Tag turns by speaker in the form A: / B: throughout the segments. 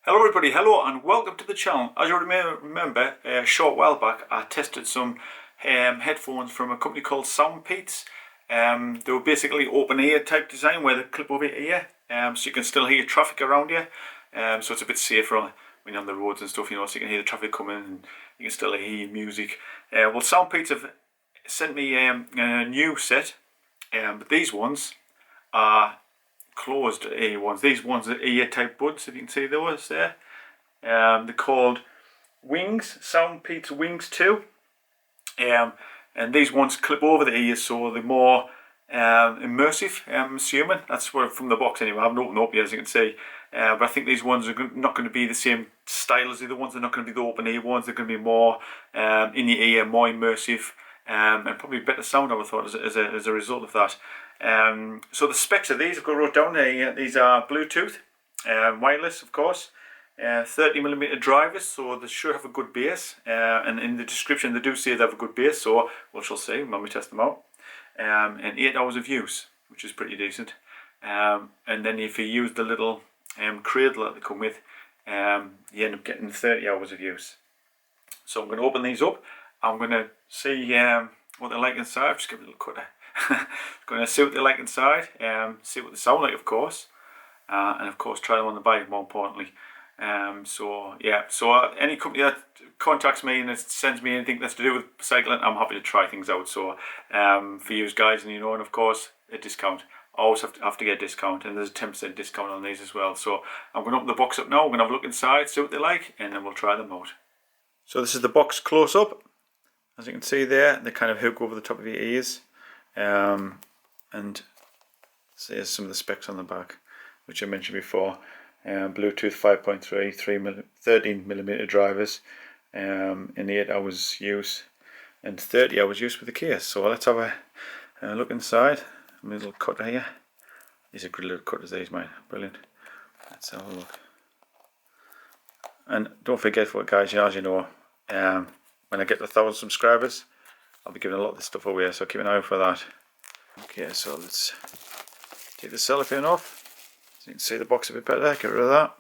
A: Hello everybody, hello and welcome to the channel. As you remember, a short while back I tested some headphones from a company called Soundpeats. They were basically open ear type design where they clip over your ear, so you can still hear traffic around you. So it's a bit safer when you're on the roads and stuff, you know, so you can hear the traffic coming and you can still hear music. Well, Soundpeats have sent me a new set, but these ones are closed ear ones. These ones are ear type buds, if you can see those there. They're called Wings, Soundpeats Wings 2. And these ones clip over the ears, so they're more immersive, I'm assuming. That's what from the box anyway. I haven't opened up yet, as you can see. But I think these ones are not going to be the same style as the other ones. They're not going to be the open ear ones. They're going to be more in the ear, more immersive, and probably better sound, I would have thought, as a result of that. So the specs of these, I've got wrote down. These are Bluetooth, wireless, of course. 30mm drivers, so they should have a good bass. And in the description, they do say they have a good bass. So we shall see when we test them out. And 8 hours of use, which is pretty decent. And then if you use the little cradle that they come with, you end up getting 30 hours of use. So I'm going to open these up. I'm going to see what they're like inside. Just give it a little cutter. Going to see what they're like inside, see what they sound like, of course, and of course try them on the bike, more importantly. So any company that contacts me and sends me anything that's to do with cycling, I'm happy to try things out. So for you guys, and and of course a discount. I always have to get a discount, and there's a 10% discount on these as well. So I'm going to open the box up now. We're going to have a look inside, see what they like, and then we'll try them out. So this is the box close up. As you can see there, they kind of hook over the top of your ears. And so here's some of the specs on the back, which I mentioned before. Bluetooth 5.3, 13mm drivers, in 8 hours use, and 30 hours use with the case. So let's have a look inside. A little cutter here. These are good little cutters, these, mate. Brilliant. Let's have a look. And don't forget, guys, as you know, when I get to 1,000 subscribers, I'll be giving a lot of this stuff away, so keep an eye out for that. Okay, so let's take the cellophane off, so you can see the box a bit better. Get rid of that.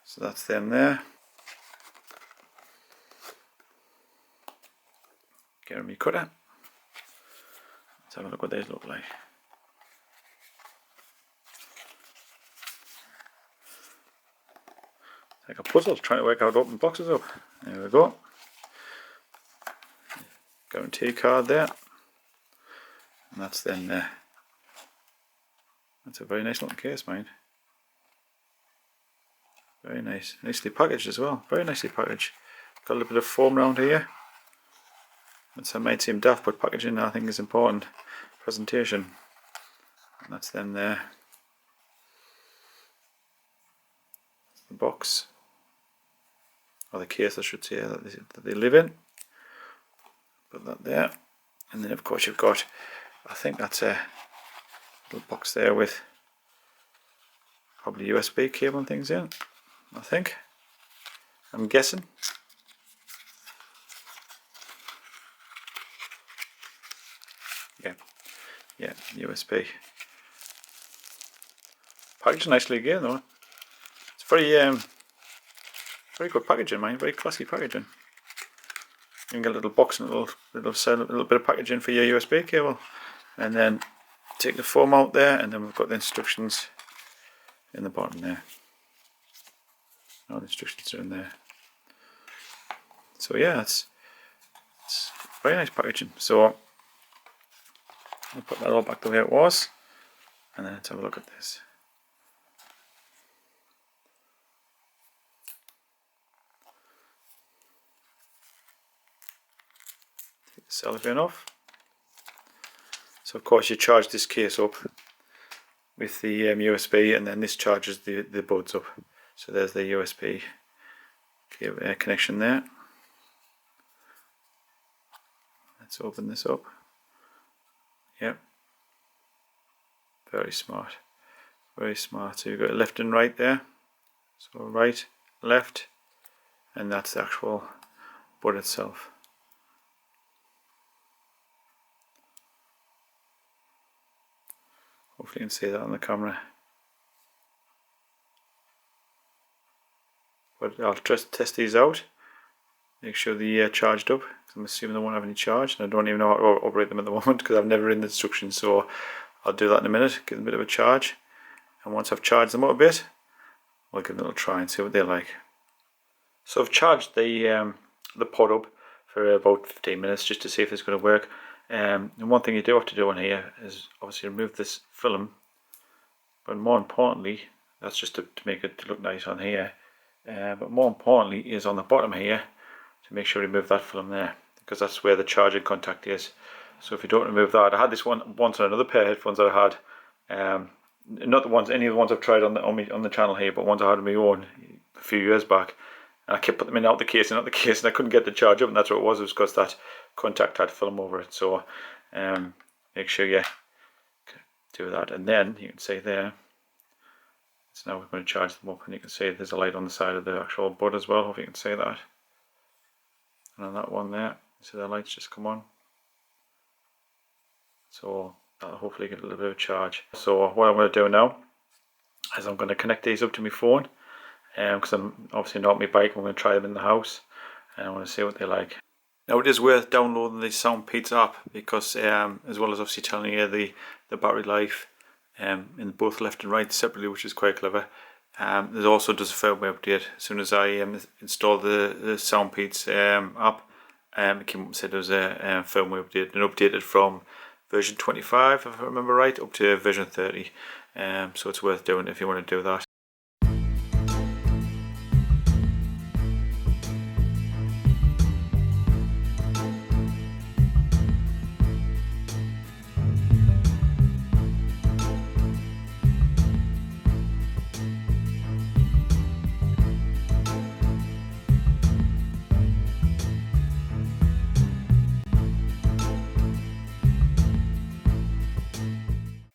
A: So that's them there. Get rid of my cutter. Let's have a look what these look like. It's like a puzzle, trying to work out how to open boxes up. There we go. Guarantee card there. And that's then there. That's a very nice looking case, mind. Very nice. Nicely packaged as well. Very nicely packaged. Got a little bit of foam around here. That might seem daft, but packaging I think is important. Presentation. And that's then there. The box. Or the case, I should say, that they live in. Put that there. And then of course you've got, I think that's a little box there with probably USB cable and things in, I think. I'm guessing. Yeah, USB. Packaged nicely again though. It's very good packaging, man. Very classy packaging. You can get a little box and a little bit of packaging for your USB cable, and then take the foam out there, and then we've got the instructions in the bottom there. All the instructions are in there. So yeah, it's very nice packaging. So I'll put that all back the way it was, and then let's have a look at this. Take the cellophane off. So of course you charge this case up with the USB, and then this charges the buds up. So there's the USB connection there. Let's open this up. Yep. Very smart. Very smart. So you've got left and right there. So right, left, and that's the actual bud itself. Hopefully you can see that on the camera. But I'll test these out, make sure they're charged up. I'm assuming they won't have any charge, and I don't even know how to operate them at the moment because I've never read the instructions. So I'll do that in a minute, give them a bit of a charge, and once I've charged them up a bit, we'll give them a little try and see what they're like. So I've charged the pod up for about 15 minutes just to see if it's going to work. And one thing you do have to do on here is obviously remove this film, but more importantly, that's just to make it look nice on here. But more importantly is on the bottom here, to make sure you remove that film there, because that's where the charging contact is. So if you don't remove that, I had this one once on another pair of headphones that I had, not the ones, any of the ones I've tried on the channel here, but ones I had on my own a few years back. And I kept putting them in out the case, and I couldn't get the charge up, and that's what it was. It was because that contact had film over it. So make sure you do that, and then you can see there. So now we're going to charge them up, and you can see there's a light on the side of the actual bud as well. Hope you can see that. And on that one there, you see the lights just come on. So that'll hopefully get a little bit of charge. So what I'm going to do now is I'm going to connect these up to my phone, because I'm obviously not on my bike. I'm going to try them in the house, and I want to see what they like. Now it is worth downloading the Soundpeats app, because as well as obviously telling you the battery life in both left and right separately, which is quite clever. There's also does a firmware update. As soon as I installed the Soundpeats app, it came up and said there was a firmware update, and updated from version 25, if I remember right, up to version 30. So it's worth doing if you want to do that.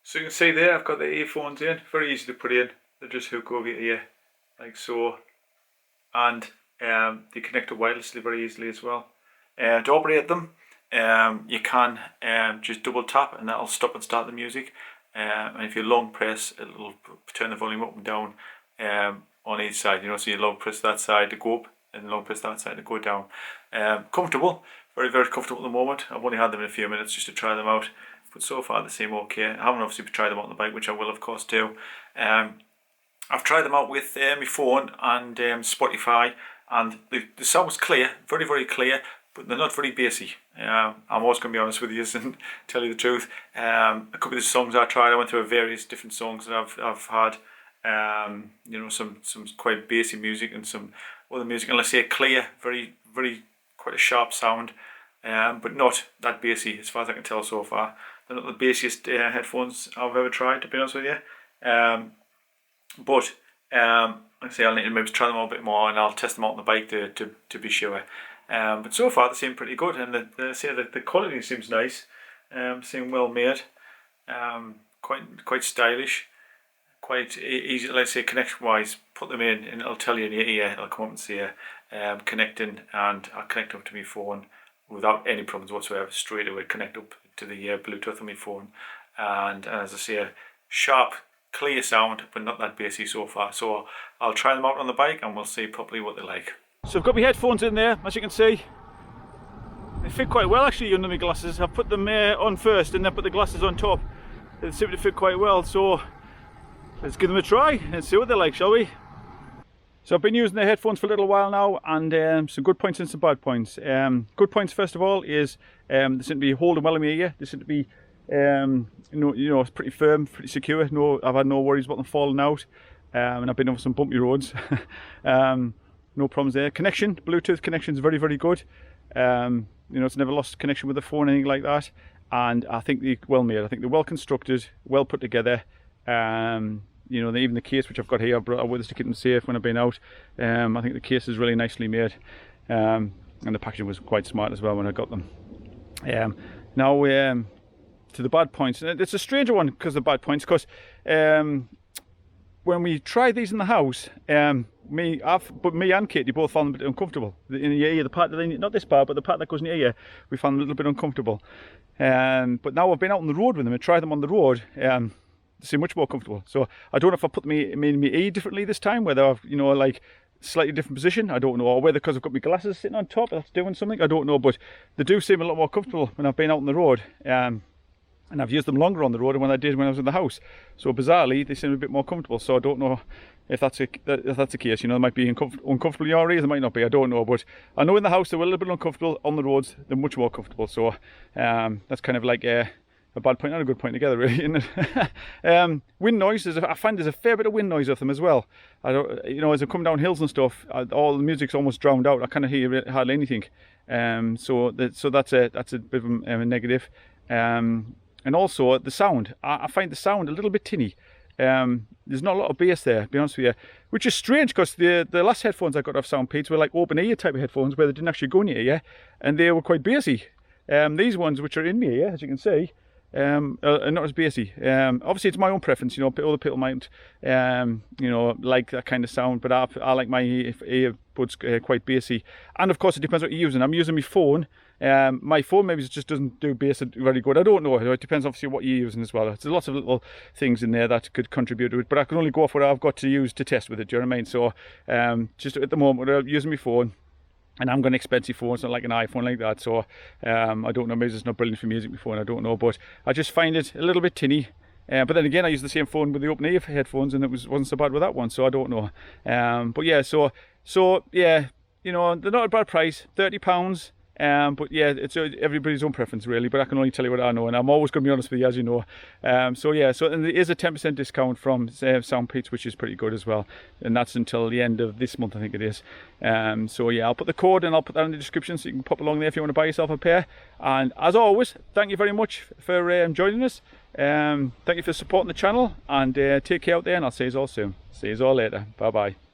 A: So you can see there, I've got the earphones in, very easy to put in. They just hook over your ear, like so, and they connect up wirelessly very easily as well. To operate them, you can just double tap, and that'll stop and start the music. And if you long press, it'll turn the volume up and down on each side. You know, so you long press that side to go up, and long press that side to go down. Comfortable, very, very comfortable at the moment. I've only had them in a few minutes just to try them out. But so far they seem okay. I haven't obviously tried them out on the bike, which I will of course do. I've tried them out with my phone and Spotify, and the sound's clear, very, very clear, but they're not very bassy. I'm always going to be honest with you and tell you the truth. A couple of the songs I tried, I went through various different songs that I've had. You know, some quite bassy music and some other music, and let's say clear, very, very quite a sharp sound, but not that bassy as far as I can tell so far. They're not the bassiest headphones I've ever tried, to be honest with you. But like I say, I'll need to maybe try them out a bit more, and I'll test them out on the bike to be sure. But so far they seem pretty good, and the quality seems nice. Seem well made, quite stylish, quite easy. Let's say connection wise, put them in, and it'll tell you in your ear. It'll come up and say connecting, and I'll connect up to my phone without any problems whatsoever. Straight away connect up to the Bluetooth on my phone, and as I say, a sharp, clear sound, but not that bassy so far. So I'll try them out on the bike, and we'll see properly what they're like. So I've got my headphones in there, as you can see. They fit quite well actually under my glasses. I've put them on first, and then put the glasses on top. They seem to fit quite well. So let's give them a try and see what they're like, shall we? So I've been using the headphones for a little while now, and some good points and some bad points. Good points first of all is they seem to be holding well in my ear. They seem to be it's pretty firm, pretty secure. I've had no worries about them falling out, and I've been over some bumpy roads. No problems there. Connection, Bluetooth connection is very, very good. It's never lost connection with the phone, anything like that. And I think they're well made. I think they're well constructed, well put together. Even the case which I've got here, I brought with us to keep them safe when I've been out. I think the case is really nicely made, and the packaging was quite smart as well when I got them. Now to the bad points. It's a stranger one because of the bad points, because when we tried these in the house, me and Katie both found them a bit uncomfortable. In your ear, the part that not this part, but the part that goes in your ear, we found them a little bit uncomfortable. But now I've been out on the road with them and tried them on the road. They seem much more comfortable. So I don't know if I put them in my ear differently this time, whether I've, slightly different position. I don't know, or whether because I've got my glasses sitting on top, that's doing something. I don't know, but they do seem a lot more comfortable when I've been out on the road. And I've used them longer on the road than when I did when I was in the house. So bizarrely, they seem a bit more comfortable. So I don't know if that's a case. You know, they might be uncomfortable in your ears, they might not be. I don't know, but I know in the house they were a little bit uncomfortable. On the roads, they're much more comfortable. So that's kind of like a bad point and a good point together, really, isn't it? Wind noise, I find there's a fair bit of wind noise with them as well. I don't, you know, as I come down hills and stuff, all the music's almost drowned out. I kind of hear hardly anything. So that's a bit of a negative. And also the sound, I find the sound a little bit tinny. There's not a lot of bass there, to be honest with you, which is strange because the last headphones I got off Soundpeats were like open ear type of headphones where they didn't actually go in your ear, and they were quite bassy. These ones, which are in my ear, as you can see, are not as bassy. Obviously it's my own preference, you know, other people might you know, like that kind of sound, but I like my earbuds quite bassy. And of course it depends what you're using. I'm using my phone. My phone maybe just doesn't do bass very good. I don't know. It depends obviously what you're using as well. There's lots of little things in there that could contribute to it, but I can only go off what I've got to use to test with it. Do you know what I mean? So just at the moment I'm using my phone, and I'm got an expensive phone. It's not like an iPhone like that. So I don't know. Maybe it's not brilliant for music, my phone. I don't know, but I just find it a little bit tinny. But then again, I use the same phone with the open ear headphones, and it wasn't so bad with that one. So I don't know. But yeah, so yeah, you know, they're not a bad price, £30. But yeah, it's everybody's own preference really, but I can only tell you what I know, and I'm always going to be honest with you, as you know. So yeah, and there is a 10% discount from Soundpeats, which is pretty good as well, and that's until the end of this month, I think it is. So yeah, I'll put the code and I'll put that in the description so you can pop along there if you want to buy yourself a pair. And as always, thank you very much for joining us. Thank you for supporting the channel, and take care out there, and I'll see you all soon. See you all later. Bye bye.